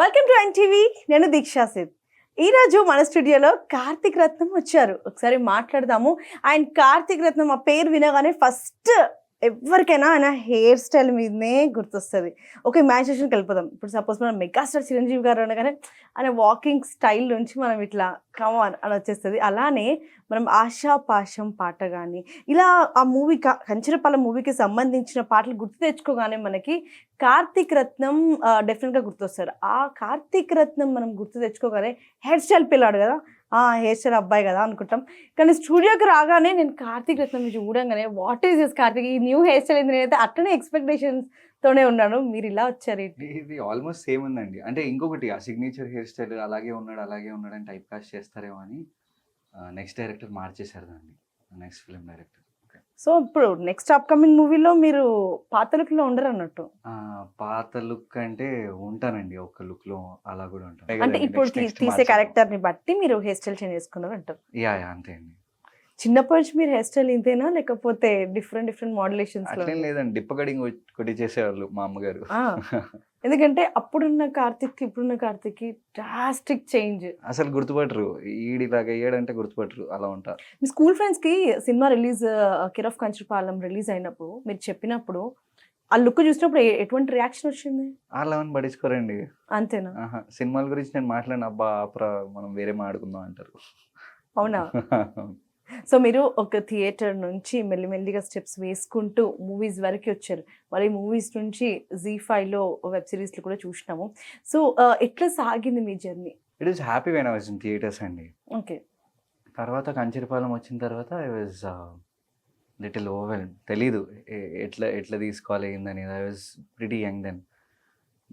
Welcome to NTV. నేను దీక్షా సిద్. ఈరోజు మన స్టూడియోలో కార్తీక్ రత్నం వచ్చారు. ఒకసారి మాట్లాడదాము. ఆయన కార్తీక్ రత్నం ఆ పేరు వినగానే ఫస్ట్ ఎవరికైనా ఆయన హెయిర్ స్టైల్ మీదనే గుర్తొస్తుంది. ఒక ఇమాజినేషన్కి వెళ్ళిపోదాం. ఇప్పుడు సపోజ్ మనం మెగాస్టార్ చిరంజీవి గారు అనగానే ఆయన వాకింగ్ స్టైల్ నుంచి మనం ఇట్లా కమాన్ అని వచ్చేస్తుంది. అలానే మనం ఆశా పాశం పాట కానీ ఇలా ఆ మూవీ కంచరపాలెం మూవీకి సంబంధించిన పాటలు గుర్తు తెచ్చుకోగానే మనకి కార్తీక్ రత్నం డెఫినెట్గా గుర్తొస్తారు. ఆ కార్తీక్ రత్నం మనం గుర్తు తెచ్చుకోగానే హెయిర్ స్టైల్ పిల్లాడు కదా, హెయిర్ స్టైల్ అబ్బాయి కదా అనుకుంటాం. కానీ స్టూడియోకి రాగానే నేను కార్తీక్ రత్నం చూడంగానే వాట్ ఈస్ దిస్ కార్తీక్, ఈ న్యూ హెయిర్ స్టైల్ ఏంది, నేనైతే అట్టనే ఎక్స్పెక్టేషన్స్ తోనే ఉన్నాను. మీరు ఇలా వచ్చారు. ఇది ఆల్మోస్ట్ సేమ్ ఉందండి. అంటే ఇంకొకటి ఆ సిగ్నేచర్ హెయిర్ స్టైల్ అలాగే ఉన్నాడు అని టైప్ కాస్ట్ చేస్తారేమో అని నెక్స్ట్ డైరెక్టర్ మార్చేశారు దాన్ని. Next film director. సో ఇప్పుడు నెక్స్ట్ అప్కమింగ్ మూవీలో మీరు పాత లుక్లో ఉండరు అన్నట్టు. పాత లుక్ అంటే ఉంటానండి, ఒక లుక్ లో అలా కూడా ఉంటాను. అంటే ఇప్పుడు తీసే క్యారెక్టర్ ని బట్టి మీరు హెయిర్ స్టైల్ చేంజ్ చేసుకున్నారు అంటారు. యా అంతే అండి. చిన్నప్పటి నుంచి మీరు హెయిర్ స్టైల్ ఇంతేనా లేకపోతే డిఫరెంట్ మోడ్యులేషన్స్? అట్లేం లేదండి, డిప్ప కటింగ్ కొట్టి చేసేవాళ్ళు మా అమ్మగారు. ఎందుకంటే అప్పుడున్న కార్తిక్ ఇప్పుడున్న కార్తిక్ డ్రాస్టిక్ చేంజ్. అసలు గుర్తుపట్టరు, ఈడిలాగా అయ్యాడంటే గుర్తుపట్టరు, అలా ఉంటారు. మీ స్కూల్ ఫ్రెండ్స్ కి cinema release care of Kancharapalem release అయినప్పుడు మీరు చెప్పినప్పుడు ఆ లుక్ చూసినప్పుడు ఎటువంటి రియాక్షన్ వచ్చింది? వాళ్ళు ఏమని పట్టించుకోరండి. అంతేనా? సినిమాల గురించి నేను మాట్లాడిన అబ్బా ఆపరా మనం వేరే మాట్లాడుకుందాం అంటారు. అవునా? సో మీరు ఒక థియేటర్ నుంచి మెల్లిమెల్లిగా స్టెప్స్ వేసుకుంటూ మూవీస్ వరకు వచ్చారు. మరి మూవీస్ నుంచి ZEE5లో వెబ్ సిరీస్లు కూడా చూసినాము. సో ఎట్లా సాగింది మీ journey? It is happy when I was in theatres అండి. ఓకే. తర్వాత కంచరపాలెం వచ్చిన తర్వాత ఐ వాజ్ లిటిల్ ఓవర్వెల్మ్డ్. తెలీదు ఎట్లా తీసుకోవాలి ఏందని. I was pretty young then.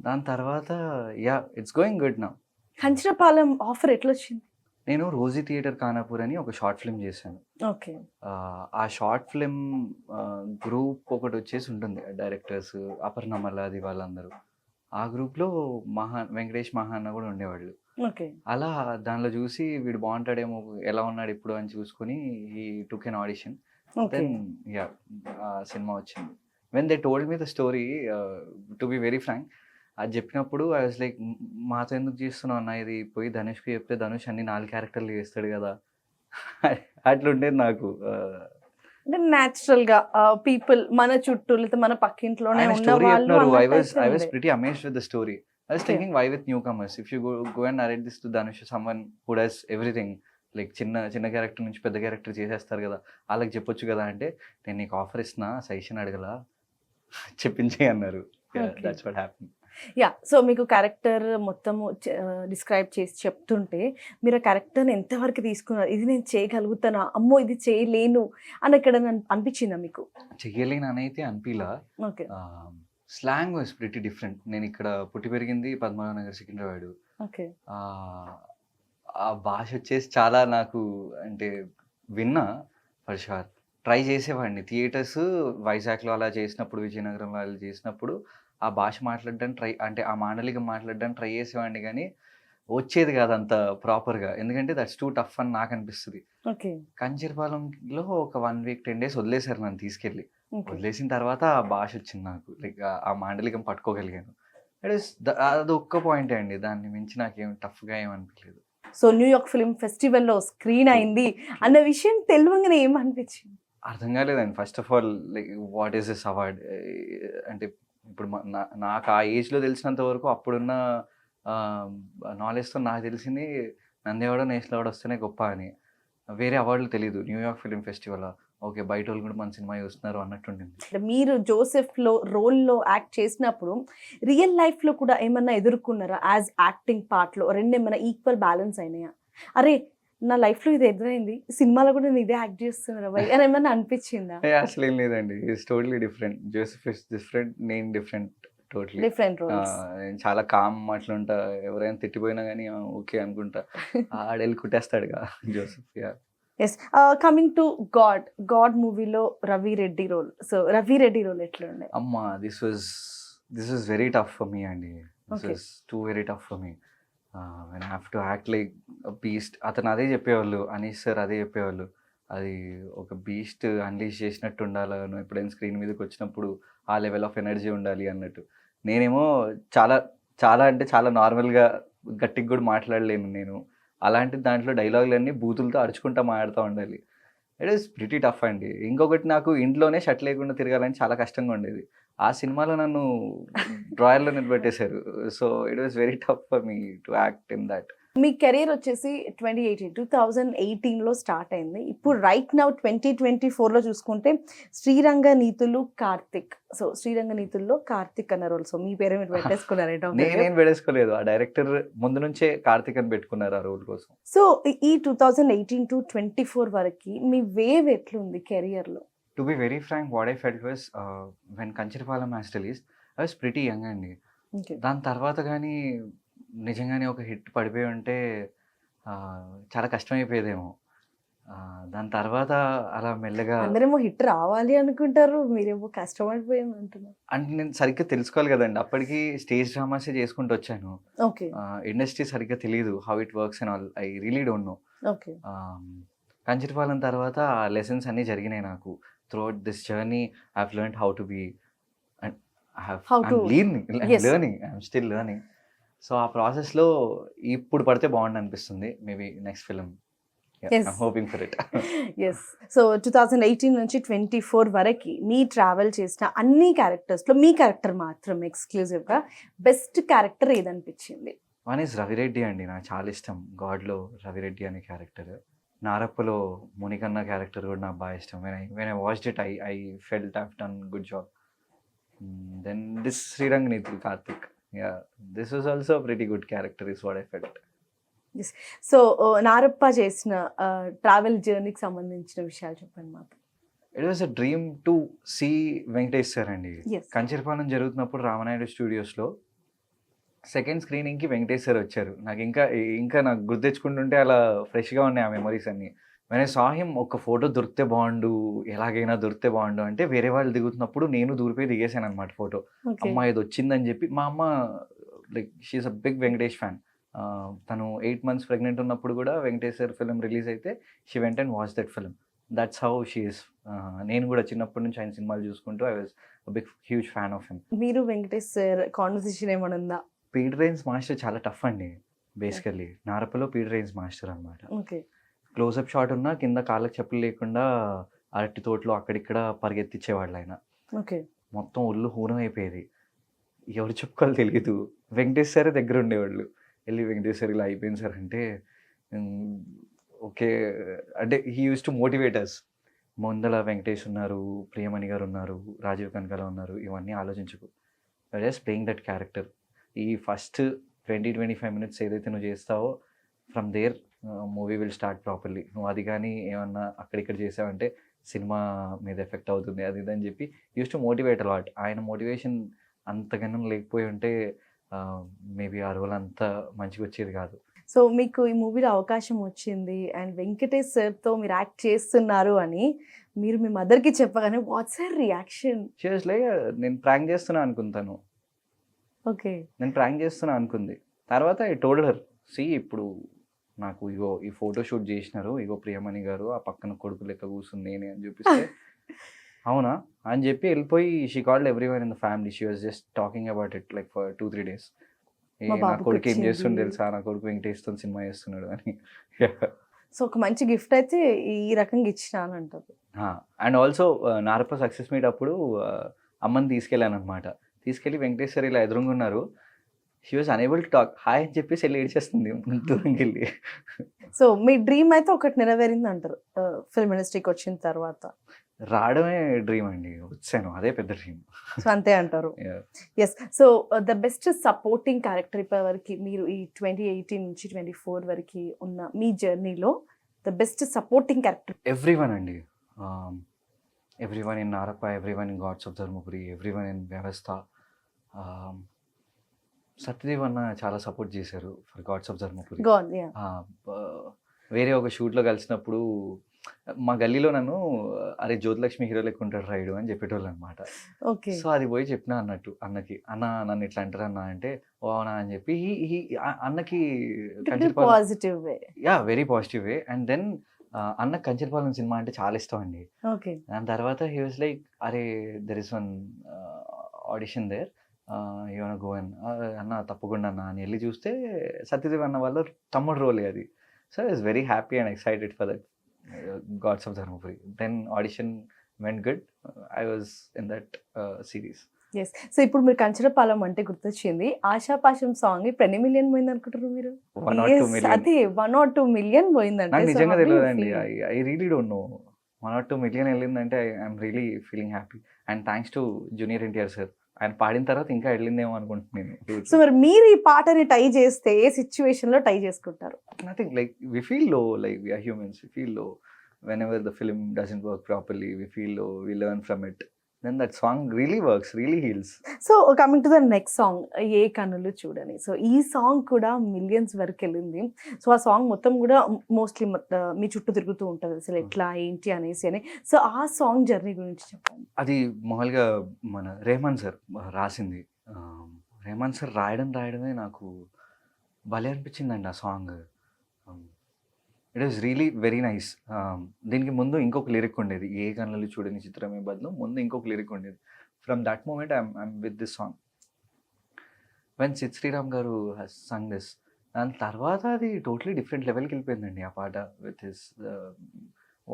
దాని తర్వాత it's going good now. Kancharapalem offer ఎట్లా వచ్చింది? నేను రోజీ థియేటర్ ఖానాపూర్ అని ఒక షార్ట్ ఫిల్మ్ చేశాను. ఓకే. ఆ షార్ట్ ఫిల్మ్ గ్రూప్ ఒకటి వచ్చేసి ఉంటుంది, డైరెక్టర్స్ అపర్ణ మల్లాది వాళ్ళందరూ. ఆ గ్రూప్లో వెంకటేష్ మహాన్న కూడా ఉండేవాళ్ళు. ఓకే. అలా దానిలో చూసి వీడు బాగుంటాడేమో, ఎలా ఉన్నాడు ఇప్పుడు అని చూసుకుని ఈ టుక్ ఎన్ ఆడిషన్. దెన్ సినిమా వచ్చింది. When they told me the story, to be very frank, అది చెప్పినప్పుడు ఐ వాజ్ లైక్, మాతో ఎందుకు చేస్తున్నావు అన్న, ఇది పోయి ధనుష్కి చెప్తే ధనుష్ అన్ని 4 క్యారెక్టర్లు చేస్తాడు కదా. అట్లుండేది నాకు. న్యాచురల్ గా పీపుల్ మన చుట్టూ లేదా మన పక్కింట్లోనే ఉన్న వాళ్ళు. I was pretty amazed with the story. I was thinking, why with newcomers? If you go and narrate this to Dhanush, someone who does everything, like చిన్న క్యారెక్టర్ నుంచి పెద్ద క్యారెక్టర్ చేసేస్తారు కదా, వాళ్ళకి చెప్పొచ్చు కదా అంటే, నేను నీకు ఆఫర్ ఇస్తున్నా, సజెషన్ అడగలా, చెప్పించే అన్నారు. That's what happened. సో మీకు క్యారెక్టర్ మొత్తము డిస్క్రైబ్ చేసి చెప్తుంటే మీరు ఆ క్యారెక్టర్ని ఎంతవరకు తీసుకున్నారు? ఇది నేను చేయగలుగుతానా, అమ్మో ఇది చేయలేను అని ఎక్కడ అనిపించిందా మీకు? చెయ్యలేను అని అయితే అనిపిలా. Okay. Slang was pretty different. నేను ఇక్కడ పుట్టి పెరిగింది పద్మనాభ నగర్, సికింద్రాబాద్. ఓకే. ఆ భాష వచ్చేసి చాలా నాకు అంటే విన్నా, ఫర్ షూర్ ట్రై చేసేవాడిని. థియేటర్స్ వైజాగ్లో అలా చేసినప్పుడు, విజయనగరంలో అలా చేసినప్పుడు ఆ భాష మాట్లాడడానికి ఆ మాండలికం మాట్లాడడానికి ట్రై చేసేవాడిని, కానీ వచ్చేది కాదు అంత ప్రాపర్గా. ఎందుకంటే దట్స్ టూ టఫ్ అని నాకు అనిపిస్తుంది. ఓకే. కంచరపాలెంలో ఒక 1 week 10 days వదిలేశారు నన్ను తీసుకెళ్ళి. వదిలేసిన తర్వాత ఆ భాష వచ్చింది నాకు, లైక్ ఆ మాండలికం పట్టుకోగలిగాను. అది ఒక్క పాయింటే అండి, దాన్ని మించి నాకేం టఫ్గా ఏమనిపించలేదు. సో న్యూయార్క్ ఫిల్మ్ ఫెస్టివల్లో స్క్రీన్ అయింది అన్న విషయం తెలియగానే ఏమనిపించింది? అర్థం కాలేదండి. First of all, like what is this award అంటే, ఇప్పుడు నాకు ఆ ఏజ్లో తెలిసినంత వరకు, అప్పుడున్న నాలెడ్జ్తో నాకు తెలిసింది నంది నేషనల్ అవార్డు వస్తేనే గొప్ప అని. వేరే అవార్డులు తెలీదు. న్యూయార్క్ ఫిల్మ్ ఫెస్టివల్, ఓకే బయట వాళ్ళు కూడా మన సినిమా చూస్తున్నారు అన్నట్టుండింది. మీరు జోసెఫ్లో రోల్లో యాక్ట్ చేసినప్పుడు రియల్ లైఫ్లో కూడా ఏమన్నా ఎదుర్కొన్నారా? యాజ్ యాక్టింగ్ పార్ట్లో రెండు ఏమైనా ఈక్వల్ బ్యాలెన్స్ అయినాయా? అరే నా లైఫ్లో ఇది ఎదురైంది, సినిమాలో కూడా నేను ఇదే యాక్ట్ చేస్తున్నారా భయ్ అని ఏమన్నా అనిపించిందా? అసలు ఏం లేదండి, it's totally different. Joseph is different, నేను డిఫరెంట్, టోటలీ డిఫరెంట్ రోల్స్. నేను చాలా కామ్ అట్లుంటా, ఎవరైనా తిట్టిపోయినా కానీ ఓకే అనుకుంటా, ఆడెళ్ళి కుట్టేస్తాడుగా Joseph. Yes. Coming to God మూవీలో Ravi Reddy role. So Ravi Reddy role ఎట్లా ఉండే? అమ్మా, this was very tough for me అండి. This was too very tough for me. When I have to act like beast. అతను అదే చెప్పేవాళ్ళు, అనీష్ సార్ అదే చెప్పేవాళ్ళు, అది ఒక బీస్ట్ అన్లీష్ చేసినట్టు ఉండాలి, నువ్వు ఎప్పుడైనా స్క్రీన్ మీదకి వచ్చినప్పుడు ఆ లెవెల్ ఆఫ్ ఎనర్జీ ఉండాలి అన్నట్టు. నేనేమో చాలా చాలా అంటే చాలా నార్మల్గా గట్టిగా కూడా మాట్లాడలేను నేను. అలాంటి దాంట్లో డైలాగులన్నీ బూతులతో అరుచుకుంటా మాట్లాడుతూ ఉండాలి. ఇట్ ఈస్ ప్రిటీ టఫ్ అండి. ఇంకొకటి నాకు ఇంట్లోనే షర్ట్ లేకుండా తిరగాలని చాలా కష్టంగా ఉండేది. ఆ సినిమాలో నన్ను డ్రాయర్‌లో నిలబెట్టేశారు. So, it was very tough for me to act in that. మీ కెరీర్ వచ్చేసి 2018లో స్టార్ట్ అయింది. ఇప్పుడు రైట్ నౌ 2024లో చూసుకుంటే 'శ్రీరంగ నీతులు కార్తిక్'. సో 'శ్రీరంగ నీతుల్లో కార్తిక్' అన్న రోల్. సో మీ పేరే మీరు పెట్టేసుకున్నారేంటో. నేనేం పడేసుకోలేదు. ఆ డైరెక్టర్ ముందు నుంచే కార్తిక్ అని పెట్టుకున్నారు ఆ రోల్ కోసం. సో ఈ 2018-24 వరకి మీ వేవ్ ఎట్లుంది కెరియర్‌లో? To be very frank what I felt was when 'Kancharapalem' has released I was pretty young అండి. ఓకే. దాని తర్వాత గానీ నిజంగానే ఒక హిట్ పడిపోయి ఉంటే చాలా కష్టమైపోయేదేమో. దాని తర్వాత అలా మెల్లగా అందరేమో హిట్ రావాలి అనుకుంటారు. మీరేమో కష్టమైపోయాం అంటున్నారు. అంటే నేను సరిగ్గా తెలుసుకోవాలి కదండీ. అప్పటికి స్టేజ్ డ్రామాసే చేసుకుంటూ వచ్చాను. ఓకే. ఇండస్ట్రీ సరిగ్గా తెలీదు. How it works and all. I really don't know. Okay. 'Kancharapalem' తర్వాత ఆ లెసన్స్ అన్నీ జరిగినాయి నాకు. Throughout this journey I have learned how to be and How to- Yes. I'm still learning. So, ఆ ప్రాసెస్‌లో ఇప్పుడు పడితే బాగుండనిపిస్తుంది. Maybe next film. Yes. I'm hoping for it. Yes. So 2018 నుంచి 24 వరకి మీ ట్రావెల్ చేసిన అన్ని క్యారెక్టర్స్‌లో మీ క్యారెక్టర్ మాత్రం ఎక్స్‌క్లూజివ్‌గా బెస్ట్ క్యారెక్టర్ ఏదనిపించింది? వన్ ఈజ్ రవిరెడ్డి అండి. నాకు చాలా ఇష్టం. 'గాడ్‌లో' రవిరెడ్డి అనే క్యారెక్టర్. 'నారప్పలో' మునికన్న క్యారెక్టర్ కూడా నాకు బాగా ఇష్టం. When I watched it I felt I have done good job. Then this 'Sriranga Neethulu Karthik'. This was also pretty good character is what I felt. So Narappa చేసిన ట్రావెల్ జర్నీకి సంబంధించిన విషయాలు చెప్పండి మాకు. It was a dream to see Venkatesh sir అండి. Yes. 'Kancharapalem' జరుగుతున్నప్పుడు రామనాయుడు స్టూడియోస్‌లో second స్క్రీనింగ్‌కి వెంకటేష్ సార్ వచ్చారు. నాకు ఇంకా నాకు గుర్తు తెచ్చుకుంటుంటే అలా ఫ్రెష్‌గా ఉన్నాయి ఆ మెమరీస్ అన్నీ. వెన్ ఐ సా హిమ్ ఒక ఫోటో దొరికితే బాగుండు, ఎలాగైనా దొరికితే బాగుండు అంటే వేరే వాళ్ళు దిగుతున్నప్పుడు నేను దూరిపోయి దిగేశాననమాట ఫోటో. ఓకే. అమ్మ ఇది వచ్చిందని చెప్పి మా అమ్మ like she is a big Venkatesh fan. తను 8 మంత్స్ ప్రెగ్నెంట్ ఉన్నప్పుడు కూడా వెంకటేష్ సార్ ఫిల్మ్ రిలీజ్ అయితే she went and watch that film. That's how she is. నేను కూడా చిన్నప్పటి నుంచి ఆయన సినిమాలు చూసుకుంటూ I was a big huge fan of him. మీరు వెంకటేష్ సార్ కాన్వర్సేషన్ ఏమైనా ఉందా? పీటర్ రైన్స్ మాస్టర్ చాలా టఫ్ అండి బేసికల్లీ. 'నారప్పలో' పీటర్ రైన్స్ మాస్టర్ అనమాట. ఓకే. క్లోజప్ షాట్ ఉన్నా కింద కాళ్ళకి చెప్పులు లేకుండా అరటి తోటలో అక్కడిక్కడ పరిగెత్తిచ్చేవాళ్ళు ఆయన. ఓకే. మొత్తం ఒళ్ళు హూనం అయిపోయేది. ఎవరు చెప్పుకోవాలో తెలియదు. వెంకటేష్ సారే దగ్గర ఉండేవాళ్ళు. వెళ్ళి వెంకటేష్ సార్ ఇలా అయిపోయింది సార్ అంటే ఓకే అంటే he use to motivate us. ముందల వెంకటేష్ ఉన్నారు, ప్రియమణి గారు ఉన్నారు, రాజీవ్ కనకాల ఉన్నారు. ఇవన్నీ ఆలోచించకు. Just playing that character. ఈ ఫస్ట్ 20-25 మినిట్స్ ఏదైతే నువ్వు చేస్తావో from there movie will start properly. నువ్వు అది కానీ ఏమన్నా అక్కడిక్కడ చేసావంటే సినిమా మీద ఎఫెక్ట్ అవుతుంది అది ఇది అని చెప్పి యూస్ టు మోటివేట్ అలాట్. ఆయన మోటివేషన్ అంతగానం లేకపోయి ఉంటే మేబీ ఆ రోల్ అంత మంచిగా వచ్చేది కాదు. సో మీకు ఈ మూవీలో అవకాశం వచ్చింది అండ్ వెంకటేష్ సార్తో మీరు యాక్ట్ చేస్తున్నారు అని మీరు మీ మదర్కి చెప్పగానే what's her reaction? She was like నేను ప్రాంక్ చేస్తున్నా అనుకుంటాను. ఓకే. నేను ప్రాంక్ చేస్తున్నా అనుకుంది. తర్వాత ఐ టోల్డ్ హర్ సీ ఇప్పుడు నాకు ఇగో ఈ ఫోటో షూట్ చేసినారు, ఇగో ప్రియమణి గారు ఆ పక్కన కొడుకు లెక్క కూర్చుంది నేనే అని చూపిస్తే అవునా అని చెప్పి వెళ్ళిపోయి she called everyone in the family. She was just talking about it like for 2-3 days. మా నా బాబుకి కొడుకు ఏం వచ్చింది. చేస్తుంది తెలుసా, నా కొడుకు వెంకటేష్తో సినిమా చేస్తున్నాడు అని. సో ఒక మంచి గిఫ్ట్ అయితే ఈ రకంగా ఇచ్చినాను అంటారు. And also 'Narappa' success meet అప్పుడు అమ్మని తీసుకెళ్ళాను అనమాట. తీసుకెళ్ళి వెంకటేష్ సార్ ఇలా ఎదురుగా ఉన్నారు. She was unable to talk. Hi అని చెప్పేసి వెళ్ళి ఏడ్చేస్తుంది దూరంకి వెళ్ళి. సో మీ డ్రీమ్ అయితే ఒకటి నెరవేరింది అంటారు ఫిల్మ్ ఇండస్ట్రీకి వచ్చిన తర్వాత. రావడమే డ్రీమ్ అండి, వచ్చాను అదే పెద్ద డ్రీమ్. సో అంతే అంటారు. Yes. So the best supporting character ఇప్పటి వరకు మీరు ఈ 2018 నుంచి 24 వరకు ఉన్న మీ జర్నీలో the best supporting character? Everyone అండి. Everyone in 'Narappa', everyone in 'Gods of Dharmapuri', everyone in 'Vyavastha'. Satyadev అన్న చాలా సపోర్ట్ చేశారు ఫర్ 'గాడ్స్ ఆఫ్ ధర్మపురి'. వేరే ఒక షూట్లో కలిసినప్పుడు మా గల్లీలో నన్ను అరే జ్యోతిలక్ష్మి హీరో లెక్క ఉంటాడు రైడు అని చెప్పేటోళ్ళు అనమాట. ఓకే. సో అది పోయి చెప్పిన అన్నట్టు అన్నకి, అన్న నన్ను ఇట్లా అంటారు అన్న అంటే ఓ అవునా అని చెప్పి అన్నకి positive way. Very positive way. And then అన్న 'కంచరపాలెం' సినిమా అంటే చాలా ఇష్టం అండి. ఓకే. దాని తర్వాత హీ వాజ్ లైక్ అరే there is one audition there, ఏమైనా గోవన్ అన్న తప్పకుండా అన్న అని వెళ్ళి చూస్తే సత్యదేవ్ అన్న వాళ్ళ తమ్ముడు రోలే అది. So I was very happy and excited for that Gods of Dharmapuri. Then audition went good. I was in that series. Yes. So ఇప్పుడు మీరు కంచరపాలెం అంటే గుర్తొచ్చింది. ఆశాపాశం సాంగ్ ఇప్పుడు ఎన్ని మిలియన్ పోయింది అనుకుంటారు మీరు? 1 or 2 Yes, million. అదే 1 or 2 మిలియన్ పోయిందంటే నాకు so నిజంగా how do you తెలియదండి. feel? I really don't know. 1 or 2 million వెళ్ళిందంటే I'm really feeling happy. And thanks to junior NTR sir. ఆయన పాడిన తర్వాత ఇంకా వెళ్ళిందేమో అనుకుంటున్నాను. సో మరి మీరు ఈ పాటని టై చేస్తే ఏ సిచ్యువేషన్ లో టై చేసుకుంటారు? Nothing, like we feel low, like we are humans, we feel low. Whenever the film doesn't work properly, we feel low, we learn from it. Then that song really works, really heals. So coming to the next song, ఏ కన్నులు చూడని. So ఈ song కూడా millions వరకు వెళ్ళింది. So ఆ song మొత్తం కూడా మోస్ట్లీ మీ చుట్టూ తిరుగుతూ ఉంటుంది అసలు ఎట్లా ఏంటి అనేసి అని. సో ఆ సాంగ్ జర్నీ గురించి చెప్పండి. అది మామూలుగా మన రెహమాన్ సార్ రాసింది. రెహమాన్ సార్ రాయడమే నాకు భలే అనిపించిందండి ఆ song. It is really very nice. దీనికి ముందు ఇంకొక లిరిక్ ఉండేది, ఏ కన్నులు చూడని చిత్రమే బదులు ముందు ఇంకొక లిరిక్ ఉండేది. From that moment I'm with this song. When Sid Sriram గారు సంగ్ దిస్, దాని తర్వాత అది టోటలీ డిఫరెంట్ లెవెల్కి వెళ్ళిపోయిందండి ఆ పాట with his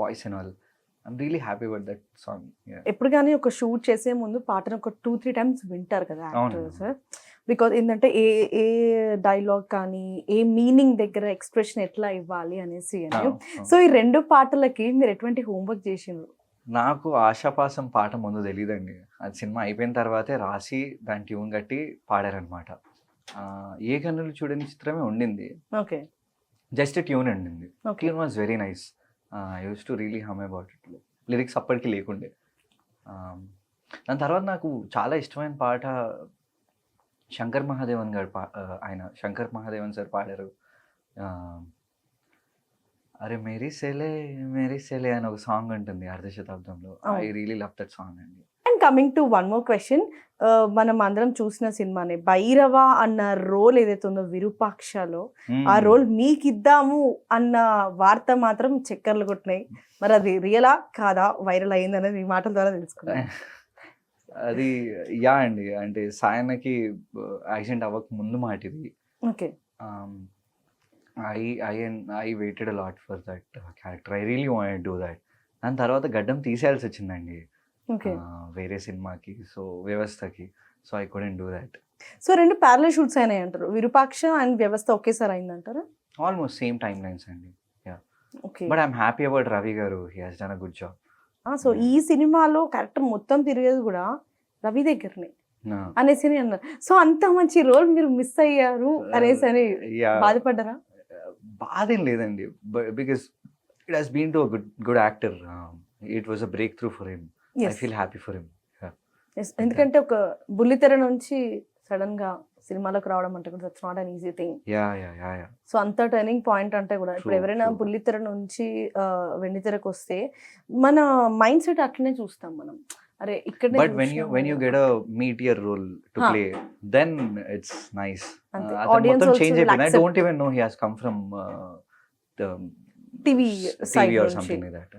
voice and all. I'm really happy about that song. ఎప్పుడు కానీ ఒక షూట్ చేసే ముందు పాటను ఒక 2-3 టైమ్స్ వింటారు కదా యాక్టర్స్. అవునండి. బికాజ్ ఏంటంటే ఏ ఏ డైలాగ్ కానీ ఏ మీనింగ్ దగ్గర ఎక్స్ప్రెషన్ ఎట్లా ఇవ్వాలి అనేసి అని. సో ఈ 2 పాటలకి మీరు ఎటువంటి హోంవర్క్ చేసిండ్రు? నాకు ఆశాపాసం పాట ముందు తెలియదండి. అది సినిమా అయిపోయిన తర్వాతే రాసి దాని ట్యూన్ కట్టి పాడారనమాట. ఏ కన్నులు చూడని చిత్రమే ఉండింది, ఓకే జస్ట్ ట్యూన్ ఉండింది. Okay tune was very nice. I use to really hum about it. Lyrics అప్పటికి లేకుండే. దాని తర్వాత నాకు చాలా ఇష్టమైన పాట శంకర్ మహాదేవన్ గారు ఆయన శంకర్ మహాదేవన్ సార్ పాడారు. అరే మేరీ సెలే అని ఒక సాంగ్ ఉంటుంది అర్ధ శతాబ్దంలో. I really love that song అండి. And coming to one more question, మనం అందరం చూసిన సినిమానే భైరవ అన్న రోల్ ఏదైతే ఉందో విరూపాక్షలో, ఆ రోల్ మీకు ఇద్దాము అన్న వార్త మాత్రం చక్కర్లు కొట్టినాయి. మరి అది రియలా కాదా, వైరల్ అయ్యింది అనేది మీ మాటల ద్వారా తెలుసుకున్నాను. అది యా అండి. అంటే సాయన్నకి యాక్సిడెంట్ అవ్వక ముందు మాట ఇది. Okay I weighted a lot for that character. I really wanted to do that. దాని తర్వాత గడ్డం తీసేయాల్సి వచ్చిందండి ఓకే వేరే సినిమాకి, సో వ్యవస్థకి. So I couldn't do that. So 2 parallel shoots అయినాయి అంటారు, విరూపాక్ష అండ్ వ్యవస్థ ఒకేసారి అయిందంటారా? ఆల్మోస్ట్ సేమ్ టైమ్ లైన్స్ అండి. Okay but I'm happy about Ravi గారు. He has done a good job. So ఈ సినిమాలో క్యారెక్టర్ మొత్తం తిరిగేది కూడా రవి దగ్గరనే అనేసి అని అన్నారు. సో అంత మంచి రోల్ మీరు మిస్ అయ్యారు అనేసి అని బాధపడ్డారా? బాధేం లేదండి, because it has been to a good actor. It was a breakthrough for him. I feel happy for him. ఎందుకంటే ఒక బుల్లితెర నుంచి సడన్ గా సినిమాలోకి రావడం అంటే కూడా that's not an easy thing. So అంత టర్నింగ్ పాయింట్ అంటే కూడా ఇప్పుడు ఎవరైనా బుల్లితెర నుంచి వెండితెరకు వస్తే మన మైండ్ సెట్ అట్లనే చూస్తాం మనం. అరే ఇక్కడ but when you get a meteor role to play, then it's nice. Audience also change will it. I accept. don't even know he has come from the TV side or నుంచి. something like that.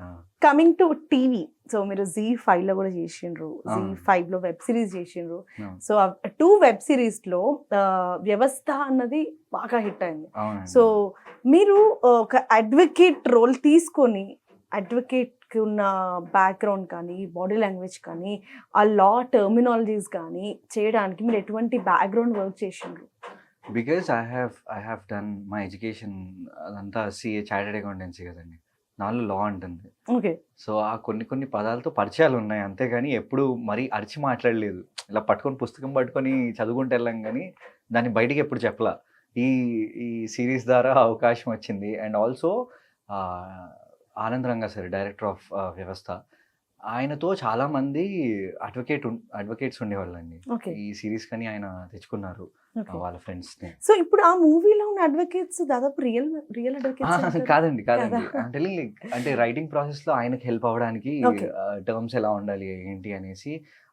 Coming to TV, so మీరు Z5 లో కూడా చేసిండ్రు, Z5 లో web series చేసిండ్రు. No. So 2 web series లో వ్యవస్థ అన్నది బాగా హిట్ అయింది. అవునండి. సో మీరు ఒక అడ్వకేట్ రోల్ తీసుకొని అడ్వకేట్కి ఉన్న బ్యాక్గ్రౌండ్ కానీ బాడీ లాంగ్వేజ్ కానీ ఆ లా టర్మినాలజీస్ కానీ చేయడానికి మీరు ఎటువంటి బ్యాక్గ్రౌండ్ వర్క్ చేసిండ్రు? Because I have done my education అదంతా CA చార్టెడ్ అకౌంటెన్సీ కదండి. నాలో లా ఉంటుంది. ఓకే సో ఆ కొన్ని పదాలతో పరిచయాలు ఉన్నాయి, అంతేగాని ఎప్పుడు మరీ అరిచి మాట్లాడలేదు. ఇలా పట్టుకొని పుస్తకం పట్టుకొని చదువుకుంటూ వెళ్ళాం కానీ దాన్ని బయటికి ఎప్పుడు చెప్పలా. ఈ సిరీస్ ద్వారా అవకాశం వచ్చింది. And also Anand Ranga sir, director of వ్యవస్థ, ఆయనతో చాలా మంది అడ్వకేట్స్ ఉండేవాళ్ళండి. ఓకే ఈ సిరీస్ కని ఆయన తెచ్చుకున్నారు వాళ్ళ ఫ్రెండ్స్ ని. సో ఇప్పుడు ఆ మూవీలో ఉన్న అడ్వకేట్స్ దాదాపు రియల్ అడ్వకేట్స్ కాదండి అంటే రైటింగ్ ప్రాసెస్ లో ఆయనకి హెల్ప్ అవ్వడానికి Okay. టర్మ్స్ ఎలా ఉండాలి ఏంటి అనేసి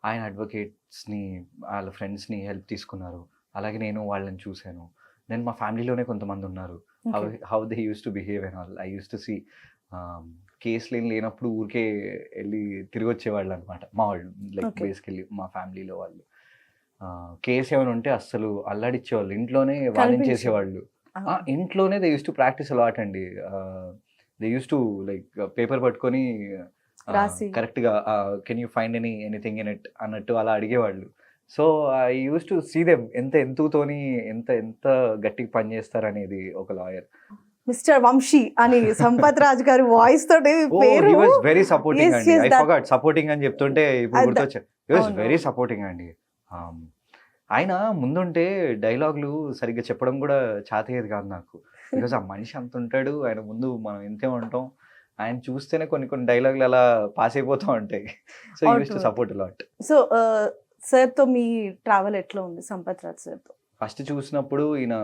ఆయన అడ్వకేట్స్ ని వాళ్ళ ఫ్రెండ్స్ ని హెల్ప్ తీసుకున్నారు. అలాగే నేను వాళ్ళని చూశాను. నేను మా ఫ్యామిలీలోనే కొంతమంది ఉన్నారు. How they use to behave and all. I use to see కేసులు ఏం లేనప్పుడు ఊరికే వెళ్ళి తిరిగి వచ్చేవాళ్ళు అనమాట మా వాళ్ళు, లైక్ Okay. బేసికల్లీ మా ఫ్యామిలీలో వాళ్ళు. కేసు ఏమైనా ఉంటే అస్సలు అల్లాడిచ్చేవాళ్ళు, ఇంట్లోనే వాదించేసేవాళ్ళు. ఇంట్లోనే they use to practice a lot అండి. They use to like paper పట్టుకొని రాసి. కరెక్ట్గా can you find anything in it అన్నట్టు అలా అడిగేవాళ్ళు. So I use to see them ఎంత ఎంతుతోని ఎంత గట్టిగా పని చేస్తారనేది ఒక లాయర్. మిస్టర్ వంశీ అని సంపత్ రాజ్ గారి వాయిస్ తోటి పేరు. He was very supporting Yes, అండి. yes, I that- forgot supporting అని చెప్తుంటే ఇప్పుడు గుర్తొచ్చారు. హి వాస్ అవును. వెరీ సపోర్టింగ్ అండి. ఆయన ముందుంటే డైలాగులు సరిగ్గా చెప్పడం కూడా చాతయ్యేది కాదు నాకు. బికాజ్ ఆ మనిషి అంత ఉంటాడు, ఆయన ముందు మనం ఇంతే ఉంటాం. ఆయన చూస్తేనే కొన్ని డైలాగులు అలా పాస్ అయిపోతూ ఉంటాయి. So he use to support lot. So sir తో మీ ట్రావెల్ ఎట్లా ఉంది సంపత్ రాజ్ సార్ తో? ఫస్ట్ చూసినప్పుడు ఈయన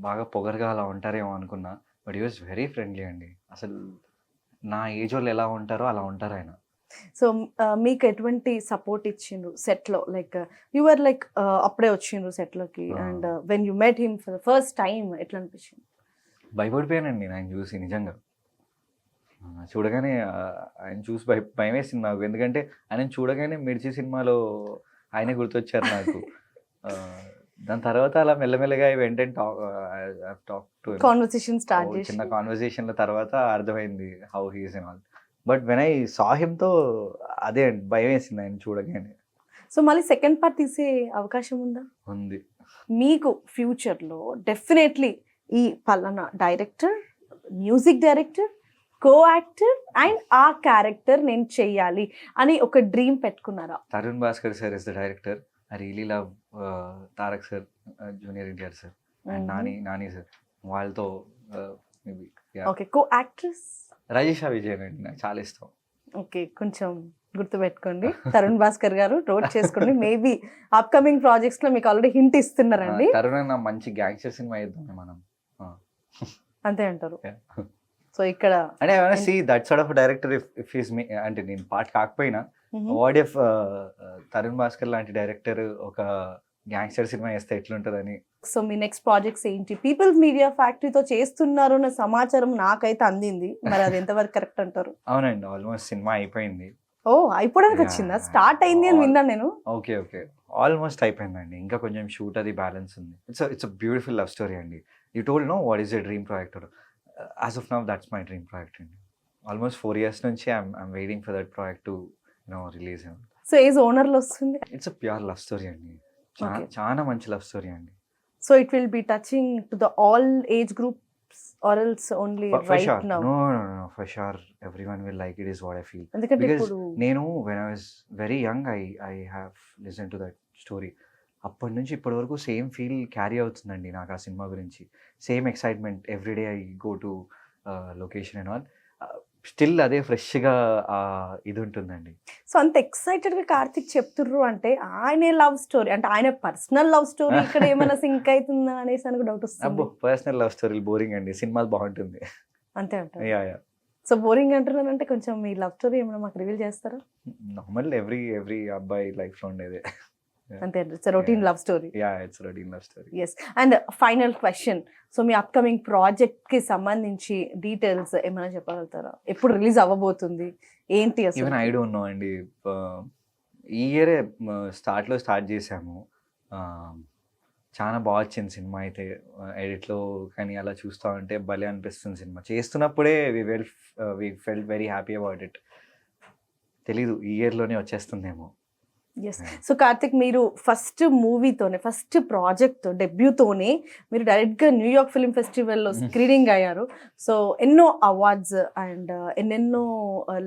బాగా పొగరుగా అలా ఉంటారేమో అనుకున్నా, but he was very friendly అండి. అసలు నా ఏజ్ వాళ్ళు ఎలా ఉంటారో అలా ఉంటారు ఆయన. సో మీకు ఎటువంటి సపోర్ట్ ఇచ్చిండ్రు సెట్ లో? లైక్ యువర్ లైక్ అప్పుడే వచ్చిండ్రు సెట్ లోకి, and when you met him for the first time ఎట్లా అనిపించింది? భయపడిపోయానండి ఆయన చూసి నిజంగా. చూడగానే ఆయన చూసి భయం వేసింది నాకు. ఎందుకంటే ఆయన చూడగానే మిర్చి సినిమాలో ఆయనే గుర్తొచ్చారు నాకు. దాని తర్వాత అలా మెల్లమెల్లగా వెంటనే టాక్ టు కాన్వర్సేషన్ స్టార్ట్ చేసి చిన్న కాన్వర్సేషన్ల తర్వాత అర్థమైంది how he's and all. But when I saw him తో అదే అండి, భయం వేసింది ఆయన చూడగానే. సో మళ్ళీ సెకండ్ పార్ట్ తీసే అవకాశం ఉందా ఉంది. మీకు ఫ్యూచర్ లో? డెఫినెట్లీ ఈ పలానా director, music director, co actor and ఆ క్యారెక్టర్ నేను చెయ్యాలి అని ఒక డ్రీమ్ పెట్టుకున్నారా? Tarun Bhaskar sir is the director. I really love Tarak sir, junior NTR sir and Nani sir. వాళ్ళతో maybe okay. Co actress Rajisha Vijayan అండి, నాకు చాలా ఇష్టం. ఓకే, కొంచెం గుర్తుపెట్టుకోండి. తరుణ్ భాస్కర్ గారు నోట్ చేసుకోండి. మేబీ అప్కమింగ్ ప్రాజెక్ట్స్ లో మీకు ఆల్రెడీ హింట్ ఇస్తున్నారండి. తరుణ్ అన్న మంచి గ్యాంగ్స్టర్ సినిమా వేద్దాం మనం. అంతే అంటారు. సో ఇక్కడ అంటే I want see that sort of director if his me, అంటే నేను పార్ట్ కాకపోయినా వాట్ ఇఫ్ తరుణ్ భాస్కర్ లాంటి డైరెక్టర్ ఒక గ్యాంగ్స్టర్ సినిమా వేస్తే ఎట్లుంటదని. సో మీ నెక్స్ట్ ప్రాజెక్ట్స్ ఏంటి? పీపుల్స్ మీడియా ఫ్యాక్టరీతో చేస్తున్నారు అన్న సమాచారం నాకైతే అందింది, మరి అది ఎంతవరకు కరెక్ట్ అంటారు? అవునండి, ఆల్మోస్ట్ సినిమా అయిపోయింది. ఓ, అయిపోవడానికి వచ్చిందా? స్టార్ట్ అయింది అని విన్నాను నేను. ఓకే ఓకే, ఆల్మోస్ట్ అయిపోయిందండి. ఇంకా కొంచెం షూట్ అది బ్యాలెన్స్ ఉంది. It's a beautiful love story అండి. You told no what is your dream project? As of now that's my dream project అండి. ఆల్మోస్ట్ 4 years నుంచి I'm waiting for that project to release. So age ఓనర్లో వస్తుంది. It's a pure love story అండి. Okay. చాలా మంచి love story అండి. So it will be touching to the all age groups or else only right now? No, for sure everyone will like it is what I feel. ఎందుకంటే Because ఇప్పుడు నేను when I was very young I have listened to that story. అప్పటి నుంచి ఇప్పటి వరకు same feel carry అవుతుందండి నాకు ఆ సినిమా గురించి. Same excitement every day I go to location and all. Still అదే ఫ్రెష్గా ఇది ఉంటుందండి. సో అంత ఎక్సైటెడ్ గా కార్తిక్ చెప్తుర్రు అంటే ఆయన లవ్ స్టోరీ, అంటే ఆయన పర్సనల్ లవ్ స్టోరీ ఇక్కడ ఏమైనా సింక్ అవుతుందా అనేసి అని డౌట్ అబ్బో, వస్తుంది. పర్సనల్ లవ్ స్టోరీలు బోరింగ్ అండి, సినిమాలు బాగుంటుంది. అంతే అంటారు. యా సో బోరింగ్ అంటున్నారంటే కొంచెం మీ లవ్ స్టోరీ ఏమైనా మాకు రివీల్ చేస్తారా? నార్మల్ ఎవ్రీ అబ్బాయి లైఫ్లో ఉండేది. అంతే, it's routine love story. Yeah, it's routine love story. Yes. And final question, so మీ అప్కమింగ్ ప్రాజెక్ట్ కి సంబంధించి డీటెయిల్స్ ఏమైనా చెప్పగలుగుతారా? ఎప్పుడు రిలీజ్ అవ్వబోతుంది, ఏంటి అసలు? ఈవెన్ ఐ డోంట్ నో అండి. ఈ ఇయరే స్టార్ట్ చేసాము. చాలా బాగా వచ్చింది సినిమా అయితే. ఎడిట్లో కానీ అలా చూస్తూ ఉంటే భలే అనిపిస్తుంది సినిమా. చేస్తున్నప్పుడే we felt very happy about it. తెలీదు ఈ ఇయర్లోనే వచ్చేస్తుందేమో. ఎస్. సో కార్తిక్, మీరు ఫస్ట్ మూవీతోనే, ఫస్ట్ ప్రాజెక్ట్ డెబ్యూతోనే మీరు డైరెక్ట్గా న్యూయార్క్ ఫిల్మ్ ఫెస్టివల్లో స్క్రీనింగ్ అయ్యారు. సో ఎన్నో అవార్డ్స్ అండ్ ఎన్నెన్నో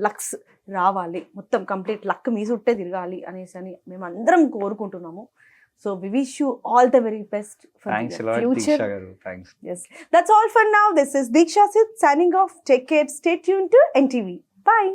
లక్స్ రావాలి, మొత్తం కంప్లీట్ లక్ మీ చుట్టే తిరగాలి అనేసి అని మేము అందరం కోరుకుంటున్నాము. So we wish you all the very best for thanks a lot future. Deeksha గారు. Thanks. Yes, that's all for now. This is Diksha Sid signing off. Take care. Stay tuned to NTV. Bye.